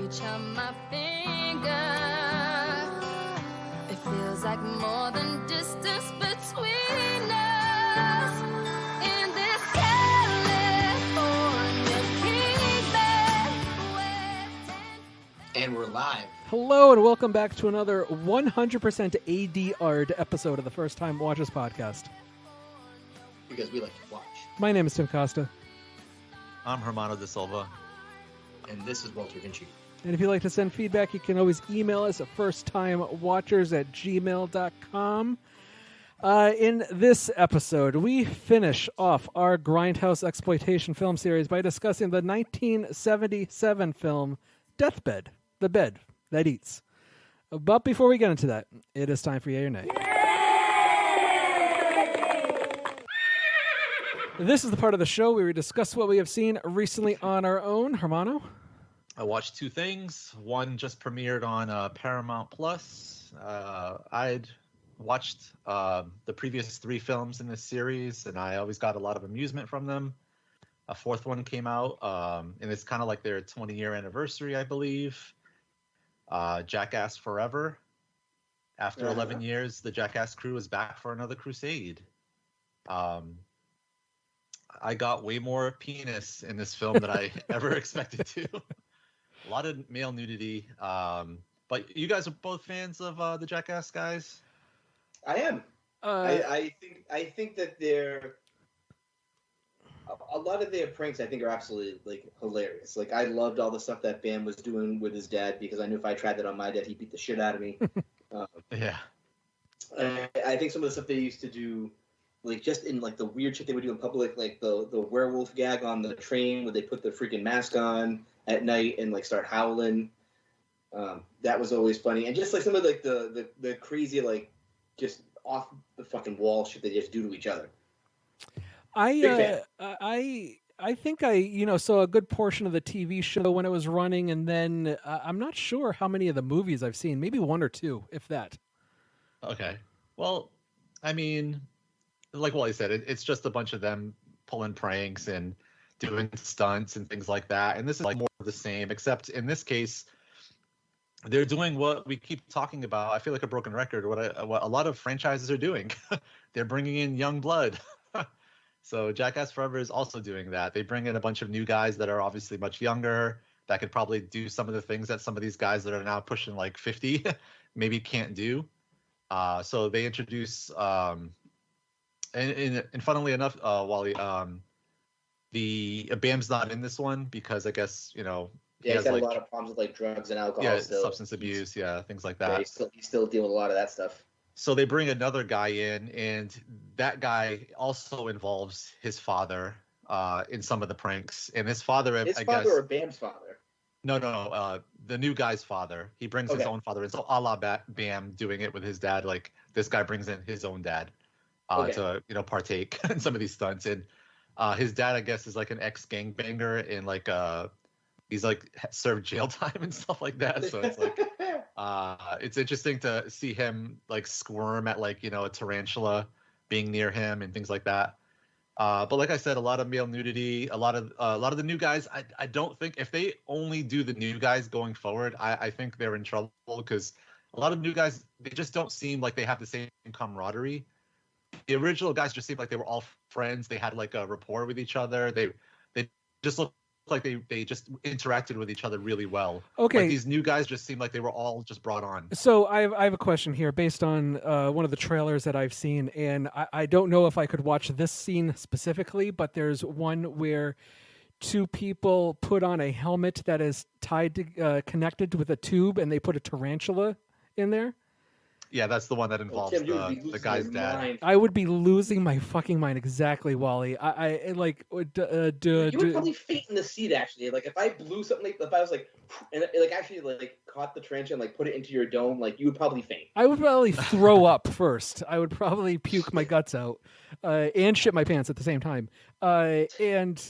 reach out my finger. It feels like more than distance between us. In this California kingdom. And we're live. Hello and welcome back to another 100% ADR'd episode of the First Time Watches podcast. Because we like to watch. My name is Tim Costa. I'm Hermano de Silva. And this is Walter Vinci. And if you'd like to send feedback, you can always email us at firsttimewatchers@gmail.com. In this episode, we finish off our Grindhouse Exploitation film series by discussing the 1977 film Deathbed, the bed that eats. But before we get into that, it is time for Yay or Nay. This is the part of the show where we discuss what we have seen recently on our own. Hermano? I watched two things. One just premiered on Paramount Plus. I'd watched the previous three films in this series, and I always got a lot of amusement from them. A fourth one came out, and it's kind of like their 20-year anniversary, I believe. Jackass Forever. After 11 years, the Jackass crew is back for another crusade. I got way more penis in this film than I ever expected to. A lot of male nudity. But you guys are both fans of the Jackass guys? I am. I think that they're a lot of their pranks. I think are absolutely like hilarious. Like I loved all the stuff that Bam was doing with his dad because I knew if I tried that on my dad, he'd beat the shit out of me. Yeah. I think some of the stuff they used to do, like just in like the weird shit they would do in public, like the werewolf gag on the train where they put the freaking mask on at night and like start howling. That was always funny, and just like some of like the crazy like just off the fucking wall shit they just do to each other. I think I saw a good portion of the TV show when it was running, and then I'm not sure how many of the movies I've seen. Maybe one or two, if that. Okay. Well, I mean, like Wally said, it's just a bunch of them pulling pranks and doing stunts and things like that. And this is like more of the same, except in this case, they're doing what we keep talking about. I feel like a broken record. What a lot of franchises are doing. They're bringing in young blood. So Jackass Forever is also doing that. They bring in a bunch of new guys that are obviously much younger that could probably do some of the things that some of these guys that are now pushing like 50 maybe can't do. So they introduce, and funnily enough, Wally, the Bam's not in this one because I guess, he he's got like, a lot of problems with like drugs and alcohol. Yeah, still. Substance abuse, things like that. Yeah, he's still dealing with a lot of that stuff. So they bring another guy in, and that guy also involves his father in some of the pranks. And his father, his I father guess, or Bam's father? No. The new guy's father. He brings his own father in. So a la Bam doing it with his dad. Like this guy brings in his own dad to partake in some of these stunts. And his dad, I guess, is like an ex-gangbanger and like he's like served jail time and stuff like that. So it's like it's interesting to see him like squirm at like a tarantula being near him and things like that. But like I said, a lot of male nudity, a lot of the new guys. I don't think if they only do the new guys going forward, I think they're in trouble because a lot of new guys, they just don't seem like they have the same camaraderie. The original guys just seemed like they were all friends. They had like a rapport with each other. They just looked like they just interacted with each other really well. Okay. Like these new guys just seemed like they were all just brought on. So I have a question here based on one of the trailers that I've seen, and I don't know if I could watch this scene specifically, but there's one where two people put on a helmet that is tied to connected with a tube, and they put a tarantula in there. Yeah, that's the one that involves Tim, the guy's dad. mind. I would be losing my fucking mind. Exactly, Wally. I like. You would probably faint in the seat, actually. Like, if I blew something, like, if I was like, and it, like, actually, like, caught the tarantula and, like, put it into your dome, like, you would probably faint. I would probably throw up first. I would probably puke my guts out and shit my pants at the same time. And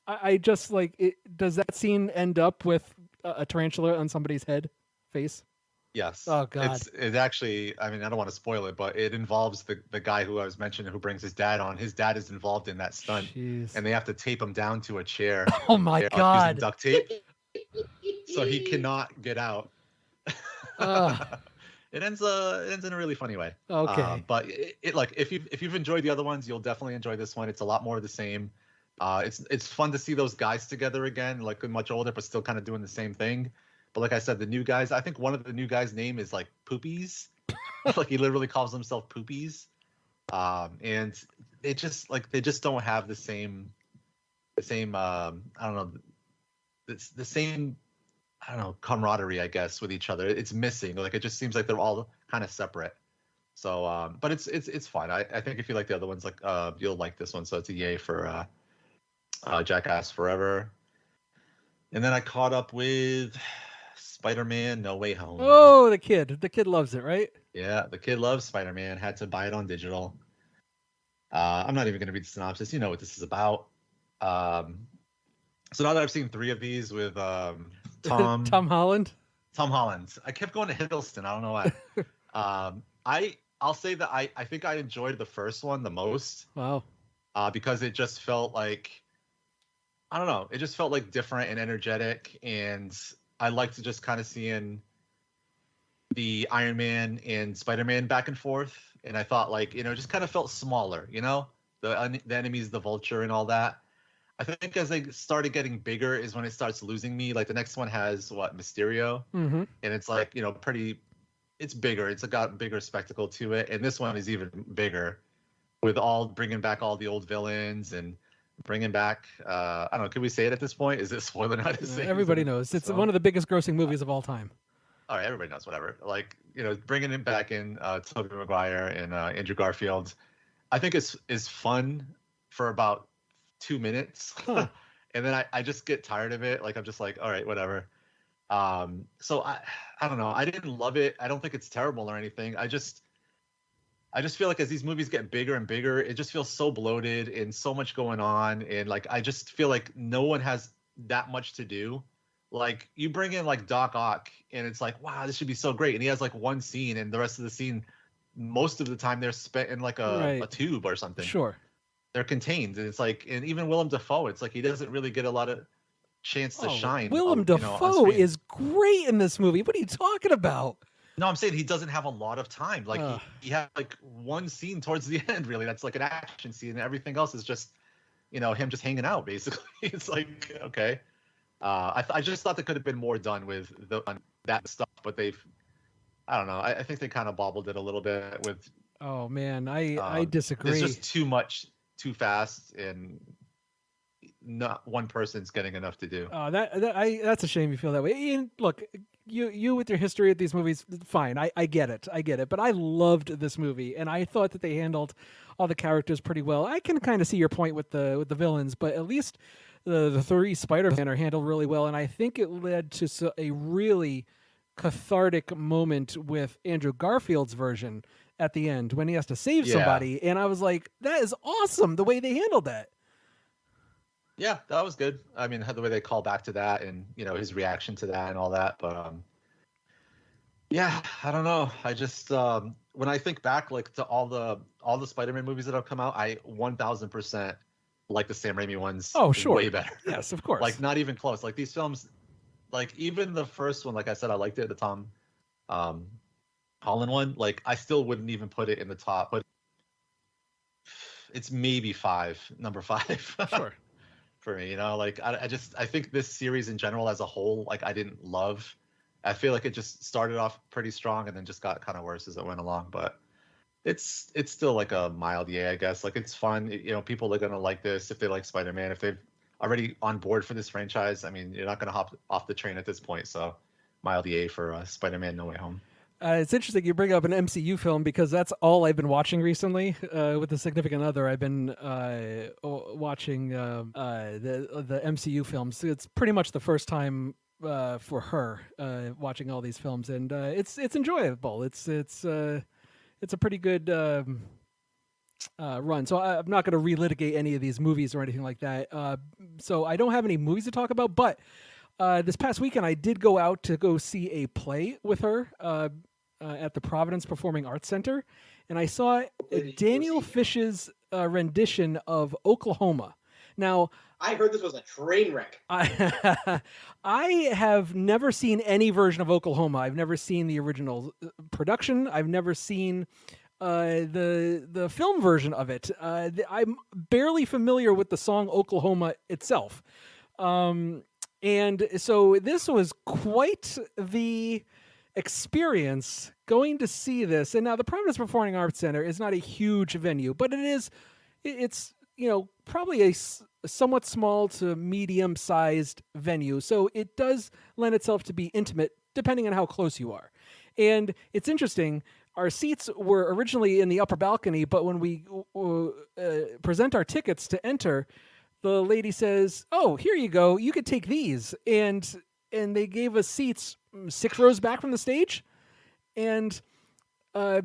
I just, like, does that scene end up with a tarantula on somebody's face? Yes. Oh God. It's actually, I mean, I don't want to spoil it, but it involves the guy who I was mentioning who brings his dad on. His dad is involved in that stunt. Jeez. And they have to tape him down to a chair. Oh my God. Using duct tape. so he cannot get out. Ugh. It ends in a really funny way. Okay. But it like if you've enjoyed the other ones, you'll definitely enjoy this one. It's a lot more of the same. It's fun to see those guys together again, like much older, but still kind of doing the same thing. But like I said, the new guys, I think one of the new guys' name is like Poopies. Like he literally calls himself Poopies. And they just don't have the same I don't know, the same I don't know, camaraderie, I guess, with each other. It's missing. Like it just seems like they're all kind of separate. So but it's fun. I think if you like the other ones, like you'll like this one. So it's a yay for Jackass Forever. And then I caught up with Spider-Man No Way Home. Oh, the kid loves it, right? Yeah, the kid loves Spider-Man. Had to buy it on digital. I'm not even going to read the synopsis. You know what this is about. So now that I've seen 3 of these with Tom Holland. Tom Holland, I kept going to Hiddleston. I don't know why. I'll say that I think I enjoyed the first one the most. Wow. Because it just felt like, I don't know, it just felt like different and energetic, and I liked to just kind of seeing the Iron Man and Spider-Man back and forth, and I thought like, it just kind of felt smaller, the enemies, the Vulture and all that. I think as they started getting bigger is when it starts losing me. Like the next one has Mysterio, mm-hmm. and it's like, it's bigger. It's got bigger spectacle to it, and this one is even bigger, with bringing back all the old villains and bringing back. I don't know. Can we say it at this point? Is it spoiler not to say? Everybody knows it's one of the biggest grossing movies of all time. All right, everybody knows. Whatever. Like bringing it back in Tobey Maguire and Andrew Garfield. I think is fun for about 2 minutes, huh. And then I just get tired of it. Like I'm just like, all right, whatever. So I don't know. I didn't love it. I don't think it's terrible or anything. I just feel like as these movies get bigger and bigger, it just feels so bloated and so much going on, and like I just feel like no one has that much to do. Like you bring in like Doc Ock, and it's like, wow, this should be so great, and he has like one scene, and the rest of the scene, most of the time they're spent in like a tube or something. Sure. They're contained, and it's like, and even Willem Dafoe, it's like he doesn't really get a lot of chance to shine. Willem Dafoe is great in this movie. What are you talking about? No, I'm saying he doesn't have a lot of time. Like he had like one scene towards the end, really. That's like an action scene, and everything else is just, him just hanging out. Basically, it's like, okay. I just thought there could have been more done with that stuff, but I don't know. I think they kind of bobbled it a little bit with. Oh man, I disagree. It's just too much, too fast, and not one person's getting enough to do. That's a shame you feel that way. Ian, look, you with your history with these movies, fine. I get it. But I loved this movie, and I thought that they handled all the characters pretty well. I can kind of see your point with the villains, but at least the 3 Spider-Man are handled really well, and I think it led to a really cathartic moment with Andrew Garfield's version at the end when he has to save somebody, and I was like, that is awesome the way they handled that. Yeah, that was good. I mean, the way they call back to that, and his reaction to that and all that. But yeah, I don't know. I just when I think back, like to all the Spider-Man movies that have come out, I 1000% like the Sam Raimi ones. Oh, sure, way better. Yes, of course. Like not even close. Like these films, like even the first one, like I said, I liked it. The Tom Holland one, like I still wouldn't even put it in the top, but it's maybe number 5. Sure. For me, like I think this series in general as a whole, like I didn't love. I feel like it just started off pretty strong and then just got kind of worse as it went along. But it's still like a mild yay, I guess. Like it's fun. People are gonna like this if they like Spider-Man. If they've already on board for this franchise, I mean, you're not gonna hop off the train at this point. So mild yay for Spider-Man No Way Home. It's interesting you bring up an MCU film because that's all I've been watching recently with a significant other. I've been watching the MCU films. It's pretty much the first time for her watching all these films, and it's enjoyable. It's a pretty good run. So I'm not going to relitigate any of these movies or anything like that. So I don't have any movies to talk about, but this past weekend I did go out to go see a play with her. At the Providence Performing Arts Center, and I saw Daniel Fish's rendition of Oklahoma. Now, I heard this was a train wreck. I have never seen any version of Oklahoma. I've never seen the original production. I've never seen the film version of it. I'm barely familiar with the song Oklahoma itself. And so this was quite the experience going to see this. And now the Providence Performing Arts Center is not a huge venue, but it's probably a somewhat small to medium sized venue. So it does lend itself to be intimate depending on how close you are. And it's interesting. Our seats were originally in the upper balcony, but when we present our tickets to enter, the lady says, "Oh, here you go. You could take these." And they gave us seats 6 rows back from the stage. And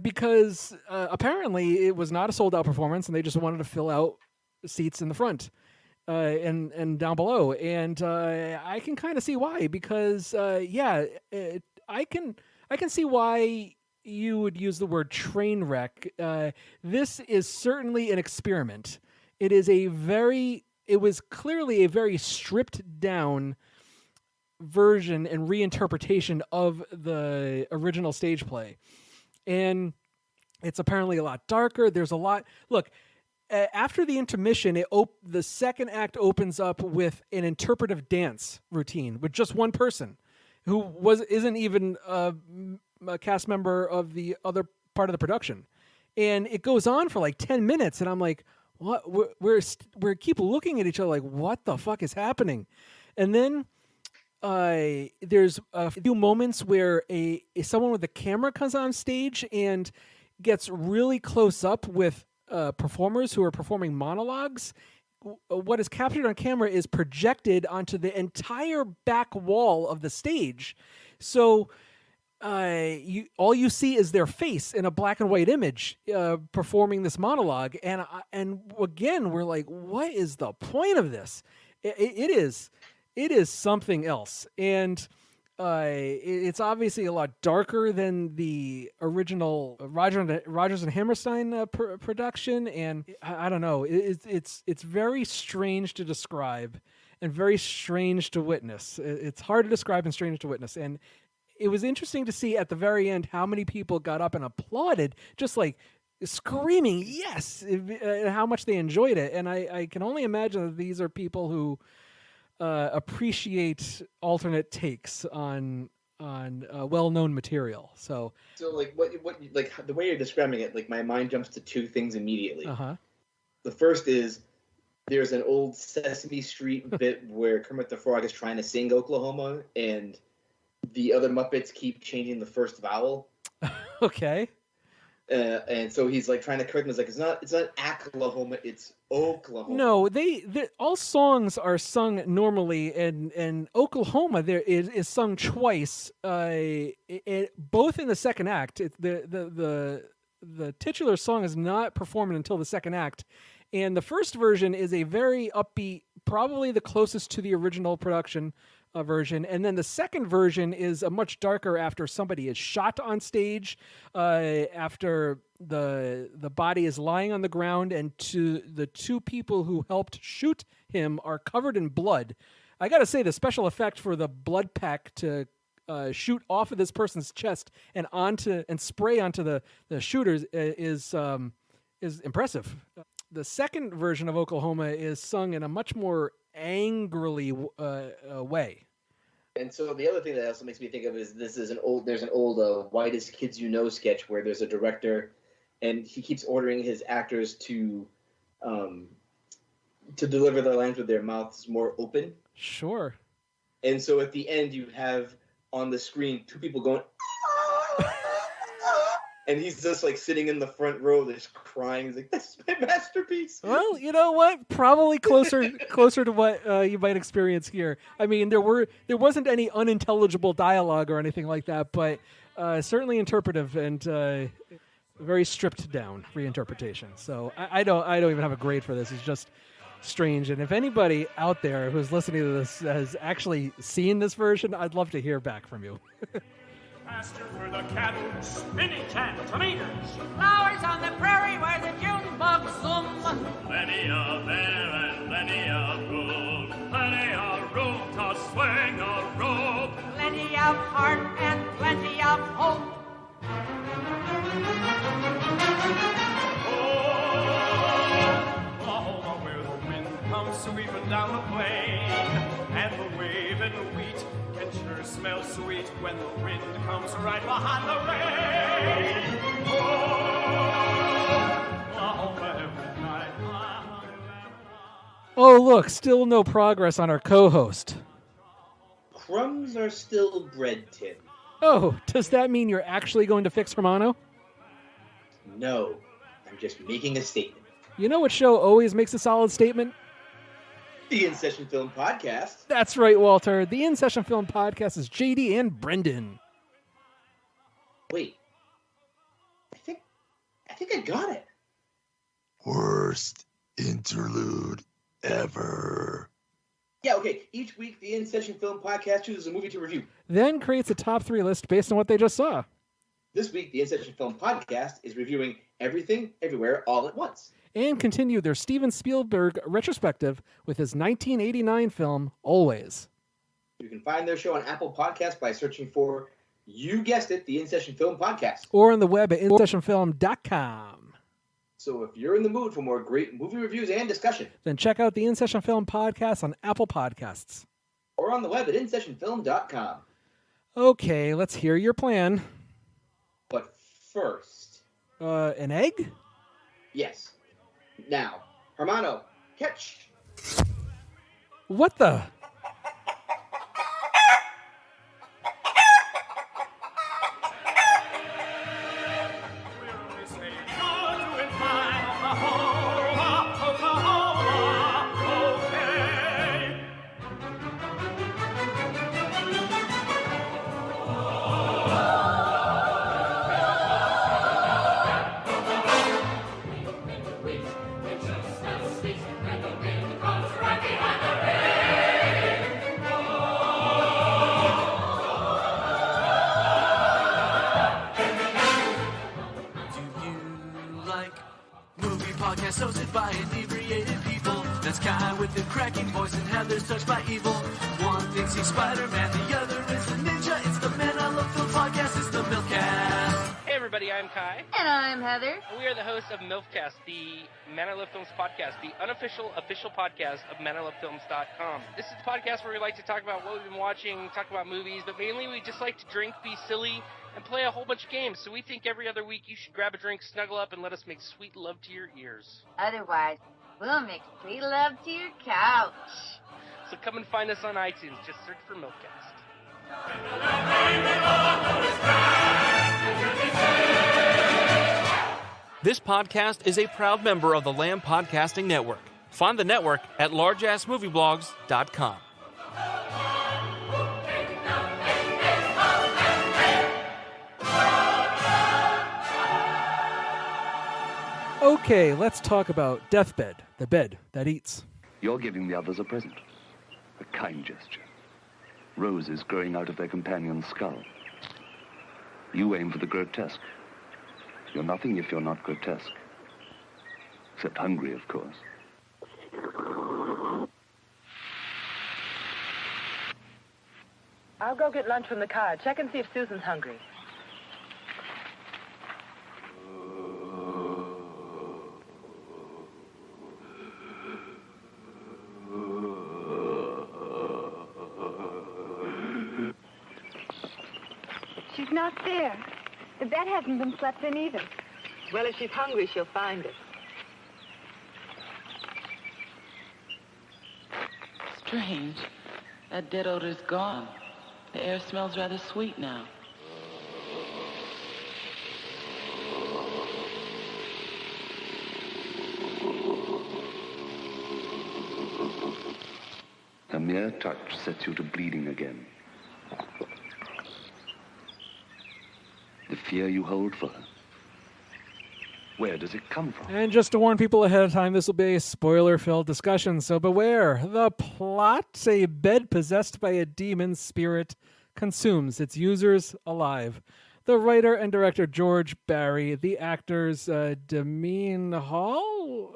because apparently it was not a sold out performance and they just wanted to fill out seats in the front and down below. And I can kind of see why, because I can see why you would use the word train wreck. This is certainly an experiment. It was clearly a very stripped down version and reinterpretation of the original stage play. And it's apparently a lot darker. There's a lot. Look, after the intermission, the second act opens up with an interpretive dance routine with just one person who isn't even a cast member of the other part of the production. And it goes on for like 10 minutes. And I'm like, what? We're keep looking at each other like, what the fuck is happening? And then there's a few moments where someone with a camera comes on stage and gets really close up with performers who are performing monologues. What is captured on camera is projected onto the entire back wall of the stage. So all you see is their face in a black and white image performing this monologue. And again, we're like, what is the point of this? It is something else. And it's obviously a lot darker than the original Rodgers and Hammerstein production. And I don't know, it's very strange to describe and very strange to witness. It's hard to describe and strange to witness. And it was interesting to see at the very end how many people got up and applauded, just like screaming, yes, how much they enjoyed it. And I can only imagine that these are people who appreciate alternate takes on well-known material. So like what like the way you're describing it, like my mind jumps to 2 things immediately. The first is there's an old Sesame Street bit where Kermit the Frog is trying to sing Oklahoma, and the other Muppets keep changing the first vowel. Okay. And so he's like trying to correct him. He's like, it's not Oklahoma, it's Oklahoma. No, they all songs are sung normally, and Oklahoma there is sung twice. Both in the second act. The titular song is not performed until the second act, and the first version is a very upbeat, probably the closest to the original production version, and then the second version is a much darker after somebody is shot on stage, after the body is lying on the ground, and the 2 people who helped shoot him are covered in blood. I gotta say, the special effect for the blood pack to shoot off of this person's chest and spray onto the shooters is impressive. The second version of Oklahoma is sung in a much more angrily way. And so the other thing that also makes me think of is there's an old Whitest Kids You Know sketch where there's a director and he keeps ordering his actors to deliver their lines with their mouths more open. Sure. And so at the end you have on the screen 2 people going and he's just like sitting in the front row, just crying. He's like, "This is my masterpiece." Well, you know what? Probably closer to what you might experience here. I mean, there wasn't any unintelligible dialogue or anything like that, but certainly interpretive and very stripped down reinterpretation. So I don't even have a grade for this. It's just strange. And if anybody out there who's listening to this has actually seen this version, I'd love to hear back from you. Pasture for the cattle, spinach and tomatoes. Flowers on the prairie where the June bugs zoom. Plenty of air and plenty of room. Plenty of room to swing a rope. Plenty of heart and plenty of hope. Oh, where the wind comes sweeping down the plain, and the wave and the wheat can sure smell sweet when the wind comes right behind the rain. Every night. Oh, look, still no progress on our co-host. Crumbs are still bread tin. Oh, does that mean you're actually going to fix Hermano? No, I'm just making a statement. You know what show always makes a solid statement? The In Session Film Podcast. That's right, Walter. The In Session Film Podcast is JD and Brendan. Wait. I think I got it. Worst interlude ever. Yeah, okay. Each week, the In Session Film Podcast chooses a movie to review. Then creates a top 3 list based on what they just saw. This week, the In Session Film Podcast is reviewing Everything, Everywhere, All at Once. And continue their Steven Spielberg retrospective with his 1989 film, Always. You can find their show on Apple Podcasts by searching for, you guessed it, the In Session Film Podcast. Or on the web at InSessionFilm.com. So if you're in the mood for more great movie reviews and discussion, Then check out the In Session Film Podcast on Apple Podcasts. or on the web at InSessionFilm.com. Okay, let's hear your plan. But first, An egg? yes. Now, Hermano, catch. What the? Hosted by inebriated people. That's Kai with the cracking voice and Heather's touched by evil. One thinks he's Spider-Man, the other is the ninja. It's the Man I Love Film podcast. It's the Milkcast. Hey everybody, I'm Kai. And I'm Heather. And we are the hosts of MILFcast, the Man I Love Films podcast, the unofficial official podcast of manilovefilms.com. This is the podcast where we like to talk about what we've been watching, talk about movies, but mainly we just like to drink, be silly, and play a whole bunch of games. So we think every other week you should grab a drink, snuggle up, and let us make sweet love to your ears. Otherwise, we'll make sweet love to your couch. So come and find us on iTunes. Just search for MILFcast. This podcast is a proud member of the Lamb Podcasting Network. Find the network at largeassmovieblogs.com. Okay, let's talk about Deathbed, the bed that eats. You're giving the others a present. A kind gesture. Roses growing out of their companion's skull. You aim for the grotesque. You're nothing if you're not grotesque. Except hungry, of course. I'll go get lunch from the car. Check and see if Susan's hungry. She's not there. The bed hasn't been slept in either. Well, if she's hungry, she'll find it. Strange. That dead odor's gone. The air smells rather sweet now. A mere touch sets you to bleeding again. The fear you hold for her. Where does it come from? And just to warn people ahead of time, this will be a spoiler-filled discussion, so beware. The plot: a bed possessed by a demon spirit consumes its users alive. The writer and director George Barry, the actors Damien Hall,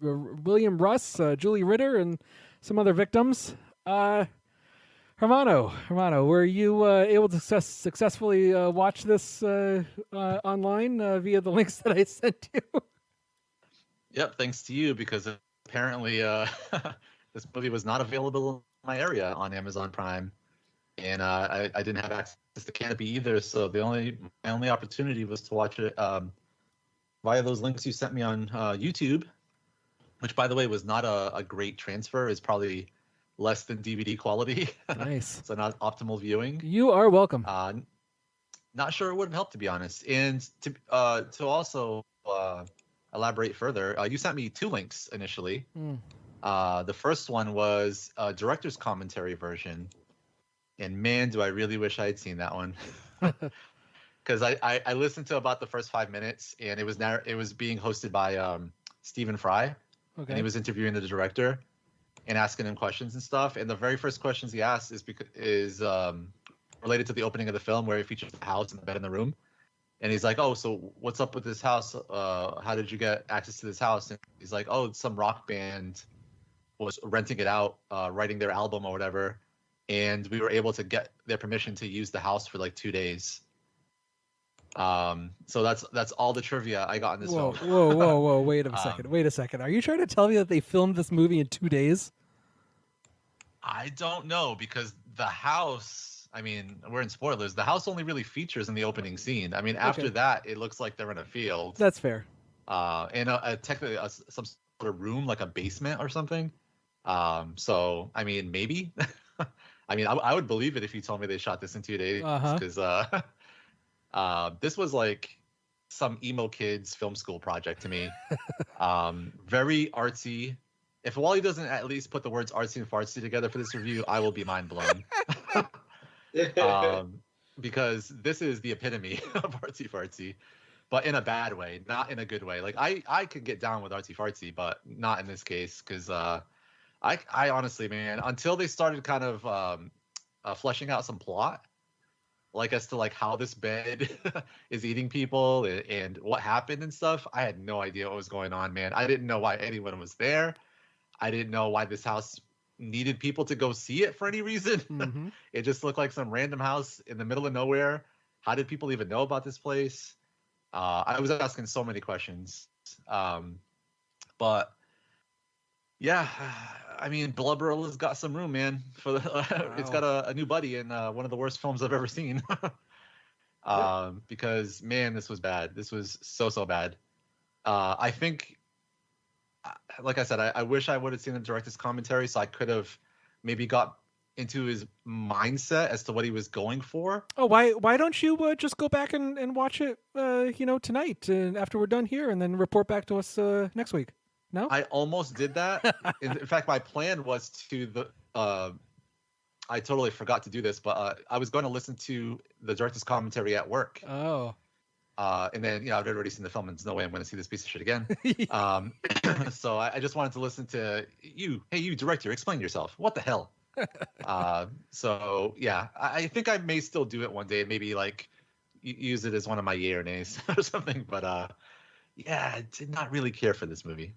William Russ, Julie Ritter, and some other victims. Hermano, were you able to successfully watch this online via the links that I sent you? Yep, thanks to you, because apparently this movie was not available in my area on Amazon Prime, and I didn't have access to Canopy either. So my only opportunity was to watch it via those links you sent me on YouTube, which, by the way, was not a great transfer. It's probably less than DVD quality. Nice. So not optimal viewing. You are welcome. Not sure it would have helped, to be honest. And to also elaborate further, you sent me 2 links initially. The first one was a director's commentary version, and man, do I really wish I had seen that one. Because I listened to about the first 5 minutes, and it was being hosted by Stephen Fry, and he was interviewing the director and asking him questions and stuff. And the very first questions he asked is related to the opening of the film, where he features the house and the bed in the room. And he's like, "Oh, so what's up with this house? How did you get access to this house?" And he's like, "Oh, some rock band was renting it out, writing their album or whatever, and we were able to get their permission to use the house for like 2 days." So that's all the trivia I got in this film. Whoa! Wait a second. Are you trying to tell me that they filmed this movie in 2 days? I don't know, because the house, I mean, we're in spoilers. The house only really features in the opening scene. I mean, after that, it looks like they're in a field. That's fair. And technically some sort of room, like a basement or something. So, I mean, maybe. I mean, I would believe it if you told me they shot this in 2 days, because this was like some emo kid's film school project to me. Very artsy. If Wally doesn't at least put the words artsy and fartsy together for this review, I will be mind blown. Because this is the epitome of artsy fartsy, but in a bad way, not in a good way. Like I could get down with artsy fartsy, but not in this case, because I honestly, man, until they started kind of fleshing out some plot, like as to like how this bed is eating people and what happened and stuff, I had no idea what was going on, man. I didn't know why anyone was there. I didn't know why this house needed people to go see it for any reason. Mm-hmm. It just looked like some random house in the middle of nowhere. How did people even know about this place? I was asking so many questions. But yeah, I mean, Blubberil's got some room, man. It's got a new buddy in one of the worst films I've ever seen. Because man, this was bad. This was so bad. I think, like I said, I wish I would have seen the director's commentary, so I could have maybe got into his mindset as to what he was going for. Oh, why don't you just go back and watch it, tonight after we're done here, and then report back to us next week? No, I almost did that. In fact, my plan was I totally forgot to do this, but I was going to listen to the director's commentary at work. Oh. And then, I've already seen the film, and there's no way I'm going to see this piece of shit again. So I just wanted to listen to you. Hey, you director, explain yourself. What the hell? So yeah, I think I may still do it one day, and maybe like use it as one of my yay or nays or something. But yeah, I did not really care for this movie.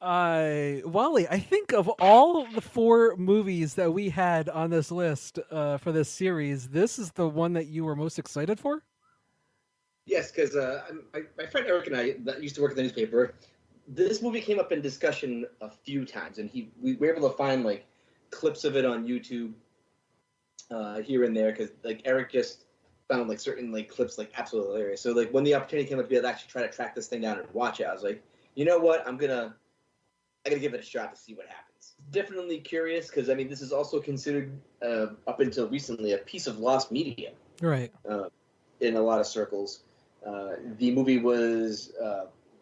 Wally, I think of all the 4 movies that we had on this list for this series, this is the one that you were most excited for? Yes, because my friend Eric and I that used to work at the newspaper, this movie came up in discussion a few times, and we were able to find like clips of it on YouTube here and there, because like Eric just found like certain like clips like absolutely hilarious. So like when the opportunity came up to be able to actually try to track this thing down and watch it, I was like, you know what, I gotta give it a shot to see what happens. Definitely curious, because I mean this is also considered up until recently a piece of lost media, right? In a lot of circles. The movie was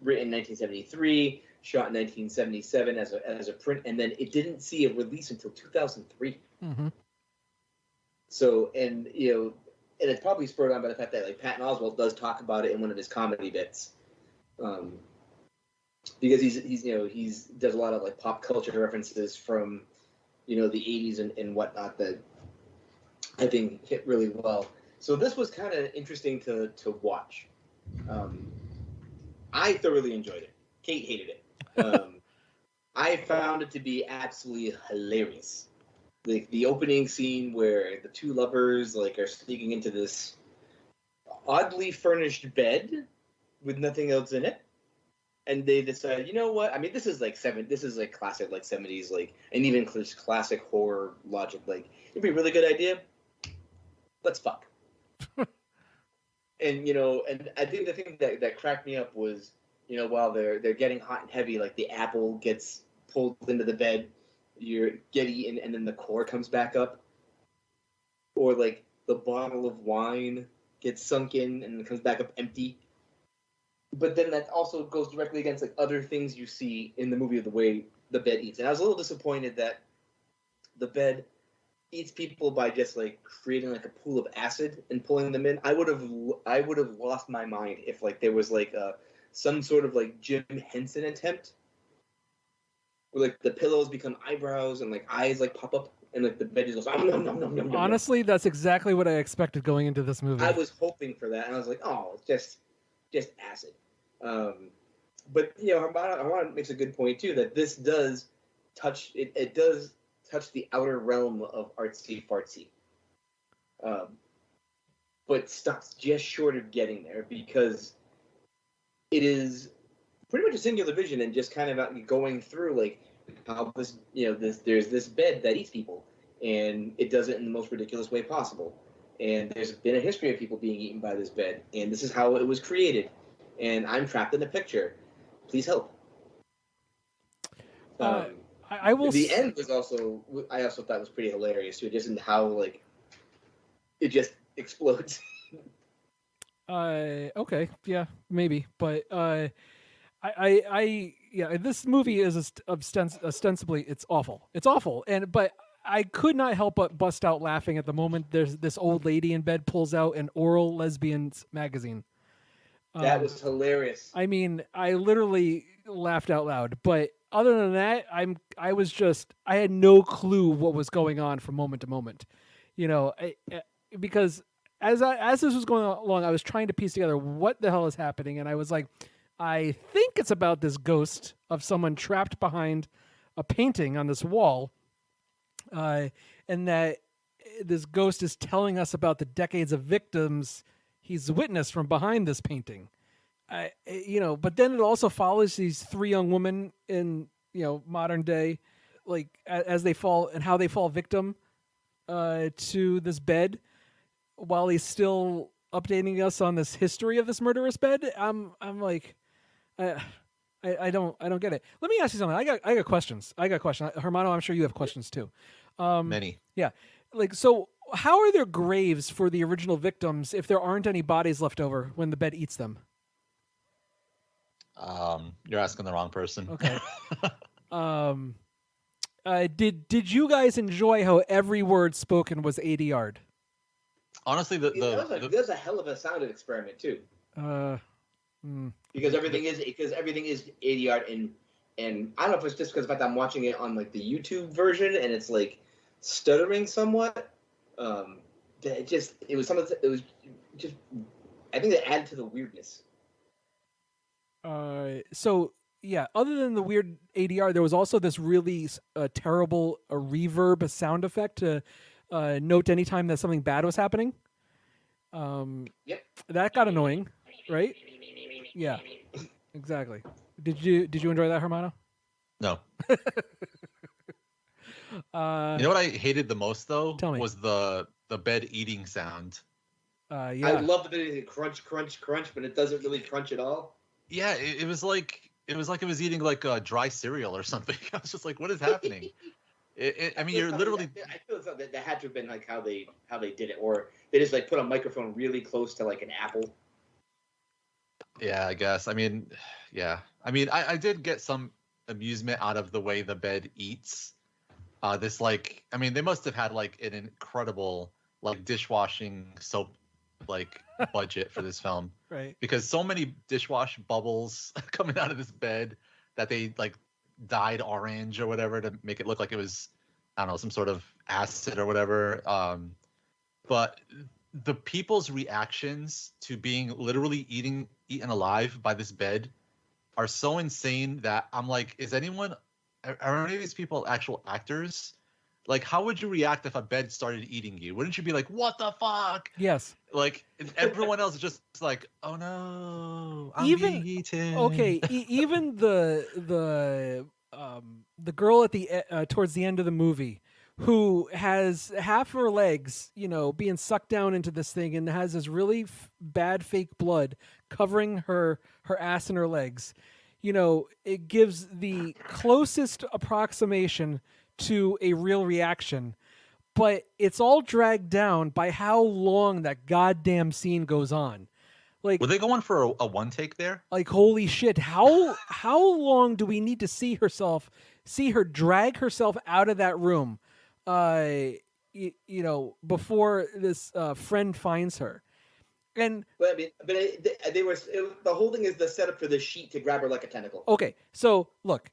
written in 1973, shot in 1977 as a print, and then it didn't see a release until 2003. Mm-hmm. So, and it's probably spurred on by the fact that like Patton Oswalt does talk about it in one of his comedy bits, because he's does a lot of like pop culture references from the 80s and whatnot that I think hit really well. So this was kind of interesting to watch. I thoroughly enjoyed it. Kate hated it. I found it to be absolutely hilarious. Like the opening scene where the two lovers like are sneaking into this oddly furnished bed with nothing else in it, and they decide, you know what? I mean, this is like classic like 70s like, and even classic horror logic. Like, it'd be a really good idea. Let's fuck. And and I think the thing that cracked me up was, while they're getting hot and heavy, like the apple gets pulled into the bed, you're get eaten, and then the core comes back up, or like the bottle of wine gets sunk in and it comes back up empty. But then that also goes directly against like other things you see in the movie of the way the bed eats. And I was a little disappointed that the bed eats people by just like creating like a pool of acid and pulling them in. I would have lost my mind if like there was like some sort of like Jim Henson attempt where like the pillows become eyebrows and like eyes like pop up and like the bed just goes nom, nom, nom, nom, nom, Honestly, that's exactly what I expected going into this movie. I was hoping for that, and I was like, oh, it's just acid. But Harmana makes a good point too, that this does touch it does touch the outer realm of artsy fartsy, but stops just short of getting there because it is pretty much a singular vision and just kind of going through like how there's this bed that eats people, and it does it in the most ridiculous way possible, and there's been a history of people being eaten by this bed, and this is how it was created, and I'm trapped in the picture. Please help. I will. The end was also, I also thought was pretty hilarious too, just in how like it just explodes. Okay, yeah, maybe, but this movie is ostensibly it's awful. It's awful, but I could not help but bust out laughing at the moment there's this old lady in bed pulls out an Oral Lesbians magazine. That was hilarious. I mean, I literally laughed out loud. But other than that, I had no clue what was going on from moment to moment. Because as this was going along, I was trying to piece together what the hell is happening, and I was like, I think it's about this ghost of someone trapped behind a painting on this wall, and that this ghost is telling us about the decades of victims he's witnessed from behind this painting. But then it also follows these three young women in, modern day, like as they fall and how they fall victim to this bed while he's still updating us on this history of this murderous bed. I'm like, I don't get it. Let me ask you something. I got questions. Hermano, I'm sure you have questions too. Many. Yeah. Like, so how are there graves for the original victims if there aren't any bodies left over when the bed eats them? You're asking the wrong person. Okay. Did you guys enjoy how every word spoken was ADR'd? Honestly, that was a hell of a sound experiment too. Because everything is ADR'd, and I don't know if it's just because I'm watching it on like the YouTube version and it's like stuttering somewhat. It was just I think that added to the weirdness. So yeah, other than the weird ADR, there was also this really terrible reverb sound effect to note anytime that something bad was happening. Yep. That got annoying, right? Yeah, exactly. Did you enjoy that, Hermano? No. You know what I hated the most though? Tell me. Was the bed eating sound. Yeah. I love the bit of crunch, crunch, crunch, but it doesn't really crunch at all. Yeah, it was like it was eating like a dry cereal or something. I was just like, what is happening? I mean, you're literally. I feel that had to have been like how they did it, or they just like put a microphone really close to like an apple. Yeah, I guess. I mean, yeah. I mean, I did get some amusement out of the way the bed eats. This like, I mean, they must have had like an incredible like dishwashing soap like budget for this film, right? Because so many dishwash bubbles coming out of this bed that they like dyed orange or whatever to make it look like it was, I don't know, some sort of acid or whatever. but the people's reactions to being literally eaten alive by this bed are so insane that I'm like, are any of these people actual actors? Like, how would you react if a bed started eating you? Wouldn't you be like, what the fuck? Yes. Like, everyone else is just like, oh no, I'm being eaten. Okay, even the girl at the towards the end of the movie, who has half her legs, being sucked down into this thing, and has this really bad fake blood covering her ass and her legs. It gives the closest approximation to a real reaction, but it's all dragged down by how long that goddamn scene goes on. Like, were they going for a one take there? Like, holy shit! How long do we need to see her drag herself out of that room, before this friend finds her? And but they were the whole thing is the setup for the sheet to grab her like a tentacle. Okay, so look,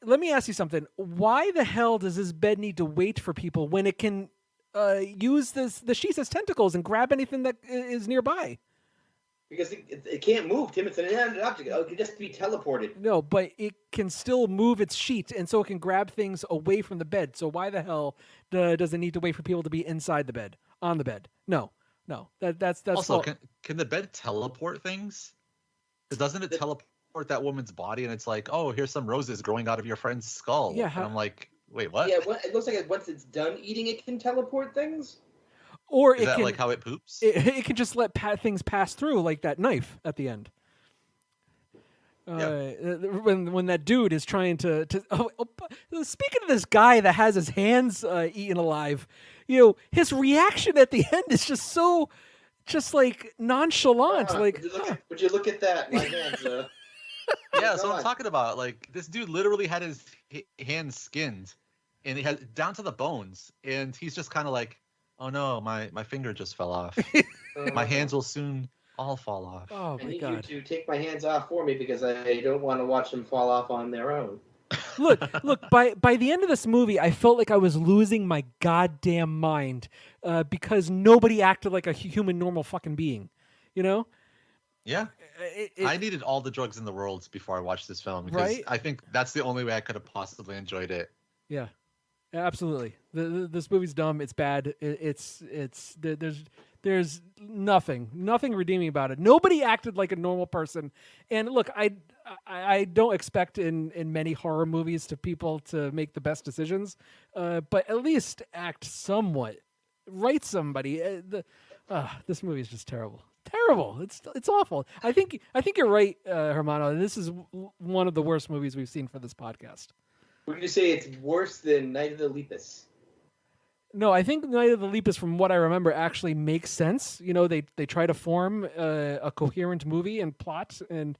let me ask you something. Why the hell does this bed need to wait for people when it can use the sheets as tentacles and grab anything that is nearby? Because it can't move, Tim. It's an inanimate object. It can just be teleported. No, but it can still move its sheet, and so it can grab things away from the bed. So why the hell does it need to wait for people to be inside the bed, on the bed? No. That's also, can the bed teleport things? Doesn't it teleport that woman's body? And it's like, oh, here's some roses growing out of your friend's skull. Yeah, and I'm like, wait, what? Yeah, it looks like once it's done eating, it can teleport things. Or is that like how it poops? It can just let things pass through, like that knife at the end. When that dude is trying to speaking of this guy that has his hands eaten alive, his reaction at the end is just so, like nonchalant. Would you look at that? My hands. Yeah, so I'm talking about, like, this dude literally had his hands skinned, and he had down to the bones, and he's just kind of like, oh no, my finger just fell off. My hands will soon all fall off. Oh my God! I need you to take my hands off for me because I don't want to watch them fall off on their own. Look! By the end of this movie, I felt like I was losing my goddamn mind because nobody acted like a human, normal fucking being. Yeah. I needed all the drugs in the world before I watched this film because right? I think that's the only way I could have possibly enjoyed it. Yeah. Absolutely. This movie's dumb. It's bad. There's nothing redeeming about it. Nobody acted like a normal person. And look, I don't expect in many horror movies people to make the best decisions, but at least act somewhat. Write somebody. This movie is just terrible. Terrible. It's awful. I think you're right, Hermano. This is one of the worst movies we've seen for this podcast. Would you say it's worse than Night of the Lepus? No, I think Night of the Lepus, from what I remember, actually makes sense. They try to form a coherent movie and plot, and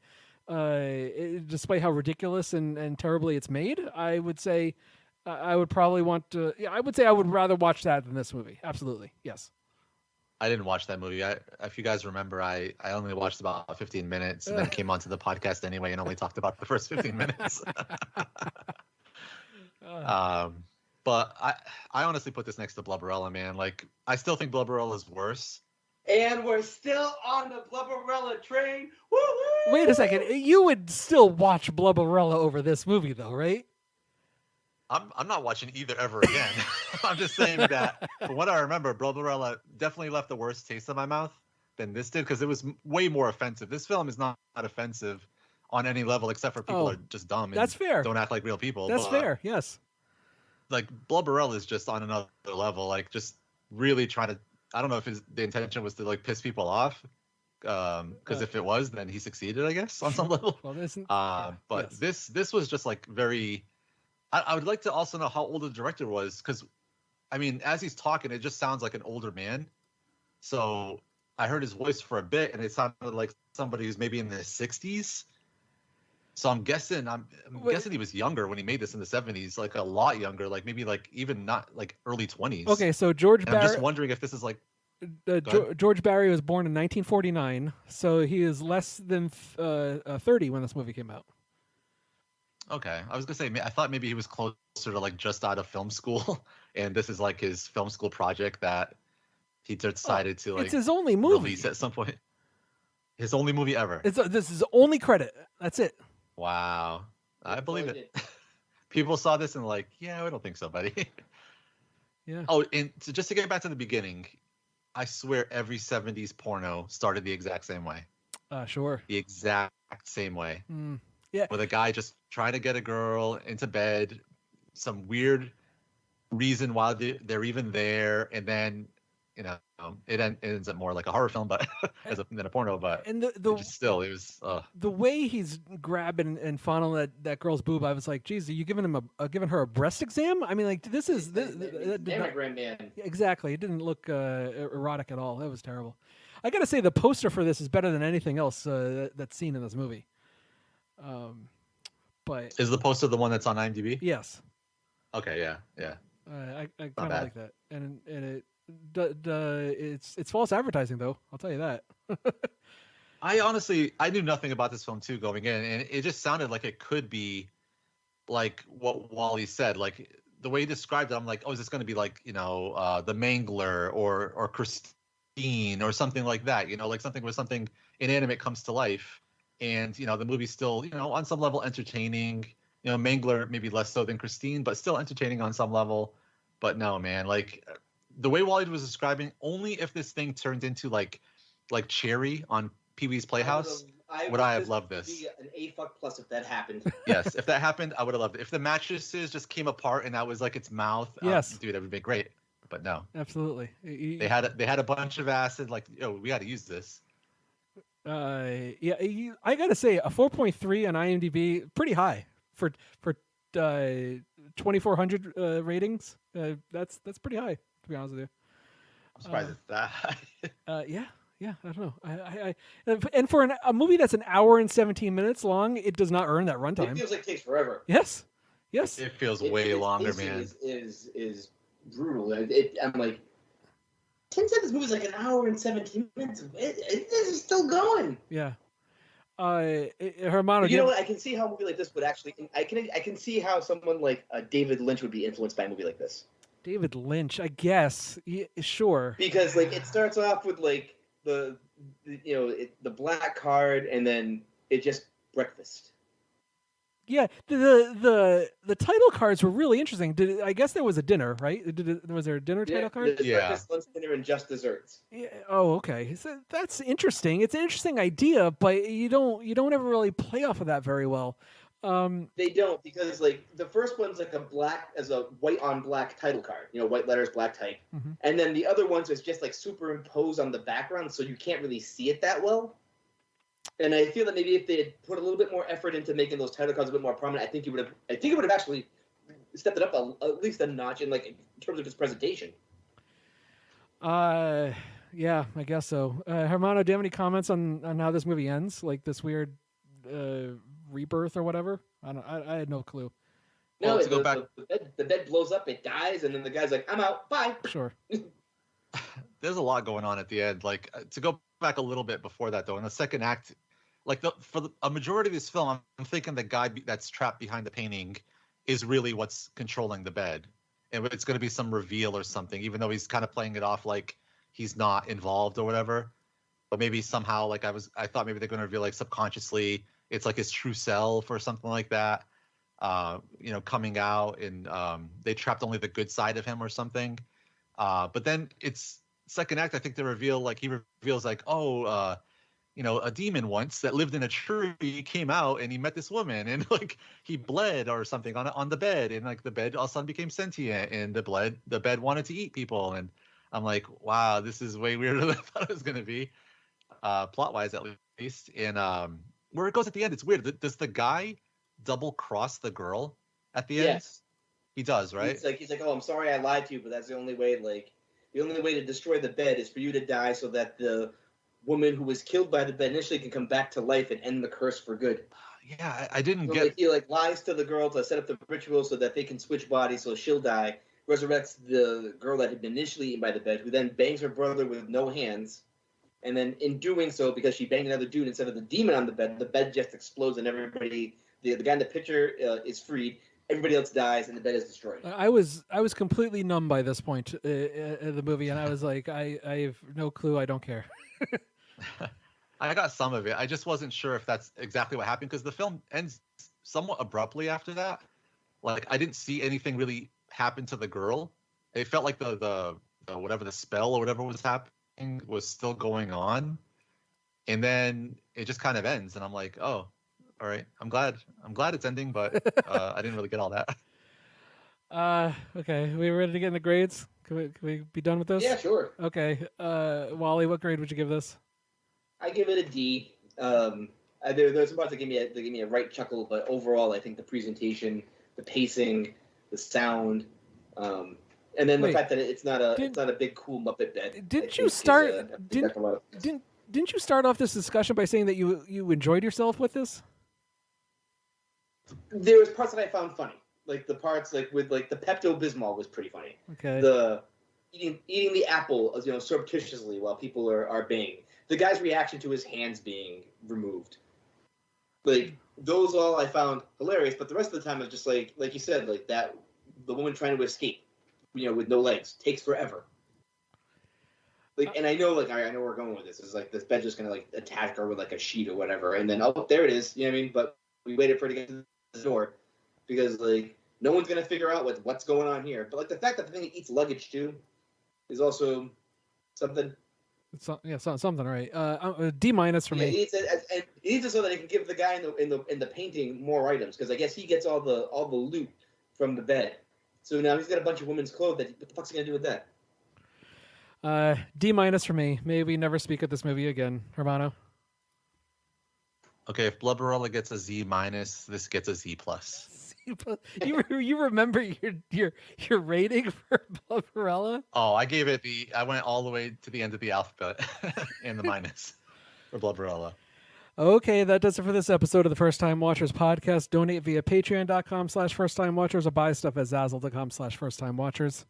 despite how ridiculous and terribly it's made, I would say I would probably want to. Yeah, I would say I would rather watch that than this movie. Absolutely, yes. I didn't watch that movie. If you guys remember, I only watched about 15 minutes and then came onto the podcast anyway and only talked about the first 15 minutes. But I honestly put this next to Blubberella, man. Like, I still think Blubberella is worse. And we're still on the Blubberella train. Woo-hoo! Wait a second. You would still watch Blubberella over this movie, though, right? I'm not watching either ever again. I'm just saying that from what I remember, Blubberella definitely left a worse taste in my mouth than this did because it was way more offensive. This film is not offensive on any level except for people are just dumb. That's fair. Don't act like real people. That's fair. Yes. Like, Blubberella is just on another level. Like, just really trying to. I don't know if the intention was to like piss people off, because if it was, then he succeeded, I guess, on some level. Well, but yes. This was just like very. I would like to also know how old the director was, because, I mean, as he's talking, it just sounds like an older man. So I heard his voice for a bit, and it sounded like somebody who's maybe in their 60s. So I'm guessing he was younger when he made this in the 70s, like a lot younger, like maybe like even not like early 20s. Okay, so George Barry. I'm just wondering if this is like. George Barry was born in 1949, so he is less than 30 when this movie came out. Okay, I was gonna say I thought maybe he was closer to like just out of film school, and this is like his film school project that he decided to like. It's his only movie. Release at some point. His only movie ever. This is the only credit. That's it. Wow, I believe it. People saw this and like, yeah, I don't think so, buddy. Yeah. Oh, and so just to get back to the beginning, I swear every 70s porno started the exact same way. Sure. The exact same way. Yeah. With a guy just trying to get a girl into bed, some weird reason why they're even there, and then it ends up more like a horror film, but than a porno. But and it was the way he's grabbing and fondling that girl's boob. I was like, geez, are you giving her a breast exam? I mean, like this is mammogram man. Exactly. It didn't look erotic at all. That was terrible. I gotta say the poster for this is better than anything else that's seen in this movie. But is the poster the one that's on IMDb? Yes. Okay. Yeah. I kind of like that, and it's false advertising though. I'll tell you that. I knew nothing about this film too going in, and it just sounded like it could be like what Wally said. Like the way he described it, I'm like, oh, is this going to be like the Mangler or Christine or something like that? Like something where something inanimate comes to life, and the movie's still on some level entertaining. Mangler maybe less so than Christine, but still entertaining on some level. But no, man, like the way Wally was describing, only if this thing turned into like Cherry on Pee-wee's Playhouse would I have loved this. An A+ if that happened. Yes, if that happened, I would have loved it. If the mattresses just came apart and that was like its mouth, yes, dude, that would be great. But no, absolutely. They had a bunch of acid. Like, we got to use this. Yeah, I gotta say a 4.3 on IMDb, pretty high for 2,400 ratings. That's pretty high, to be honest with you. I'm surprised it's that high. Yeah, I don't know. I and for a movie that's an hour and 17 minutes long, it does not earn that runtime. It feels like it takes forever. Yes. It feels way longer, man. Is brutal. I'm like, 10 seconds movie is like an hour and 17 minutes. It is still going. Yeah. Hermano, you know what? I can see how a movie like this would actually. I can see how someone like David Lynch would be influenced by a movie like this. David Lynch, I guess. Yeah, sure. Because like it starts off with like the black card, and then it just breakfast. Yeah, the title cards were really interesting. I guess there was a dinner, right? Was there a dinner title card? Breakfast, lunch, dinner, and just desserts. Yeah. Oh, okay. So that's interesting. It's an interesting idea, but you don't ever really play off of that very well. They don't, because like the first one's like a white on black title card, white letters, black type, and then the other ones is just like superimposed on the background, so you can't really see it that well. And I feel that maybe if they had put a little bit more effort into making those title cards a bit more prominent, I think it would have actually stepped it up at least a notch in terms of its presentation. Yeah, I guess so. Hermano, do you have any comments on how this movie ends? Like this weird rebirth or whatever? I had no clue. No, the bed blows up, it dies, and then the guy's like, "I'm out, bye." Sure. There's a lot going on at the end. Like to go back a little bit before that, though, in the second act, like a majority of this film, I'm thinking the guy that's trapped behind the painting is really what's controlling the bed, and it's going to be some reveal or something, even though he's kind of playing it off like he's not involved or whatever. But maybe somehow, like I thought maybe they're going to reveal like subconsciously it's like his true self or something like that, coming out, and they trapped only the good side of him or something. But then it's second act, I think they reveal he reveals like, a demon once that lived in a tree came out and he met this woman and like he bled or something on the bed, and like the bed all of a sudden became sentient and the bed wanted to eat people, and I'm like, wow, this is way weirder than I thought it was gonna be, plot wise at least. And where it goes at the end, it's weird. Does the guy double cross the girl at the end? Yes. He does, right? He's like, oh, I'm sorry I lied to you, but that's the only way. The only way to destroy the bed is for you to die, so that the woman who was killed by the bed initially can come back to life and end the curse for good. Yeah, I didn't get. He lies to the girl to set up the ritual so that they can switch bodies, so she'll die. Resurrects the girl that had been initially eaten by the bed, who then bangs her brother with no hands, and then in doing so, because she banged another dude instead of the demon on the bed just explodes and everybody. The guy in the picture is freed. everybody else dies, and the bed is destroyed. I was completely numb by this point in the movie, and I was like, I have no clue. I don't care. I got some of it. I just wasn't sure if that's exactly what happened because the film ends somewhat abruptly after that. Like I didn't see anything really happen to the girl. It felt like the whatever the spell or whatever was happening was still going on, and then it just kind of ends. And I'm like, oh, all right. I'm glad it's ending, but I didn't really get all that. Okay. We ready to get in the grades? Can we be done with this? Yeah, sure. Okay. Wally, what grade would you give this? I give it a D. There's some parts that give me a right chuckle, but overall, I think the presentation, the pacing, the sound, and then the fact that it's not a big cool Muppet bed. Didn't you start off this discussion by saying that you enjoyed yourself with this? There was parts that I found funny, like the parts with the Pepto-Bismol was pretty funny. Okay. The eating the apple, surreptitiously while people are baying. The guy's reaction to his hands being removed. Like, those all I found hilarious, but the rest of the time it was just like you said, like that, the woman trying to escape, with no legs, takes forever. Like, and I know, I know where we're going with this. It's like, this bed's just gonna, attack her with, a sheet or whatever, and then, oh, there it is, you know what I mean? But we waited for it to get to the door, because, no one's gonna figure out what's going on here. But, the fact that the thing eats luggage, too, is also something. Something, right? D- for me. He needs it so that he can give the guy in the painting more items, because I guess he gets all the loot from the bed. So now he's got a bunch of women's clothes. What the fuck's he gonna do with that? D- for me. May we never speak of this movie again, Hermano. Okay, if Blubberella gets a Z-, this gets a Z+. You remember your rating for Blubberella? Oh, I gave it I went all the way to the end of the alphabet and the minus for Blubberella. Okay, that does it for this episode of the First Time Watchers podcast. Donate via patreon.com/firsttimewatchers or buy stuff at zazzle.com/firsttimewatchers.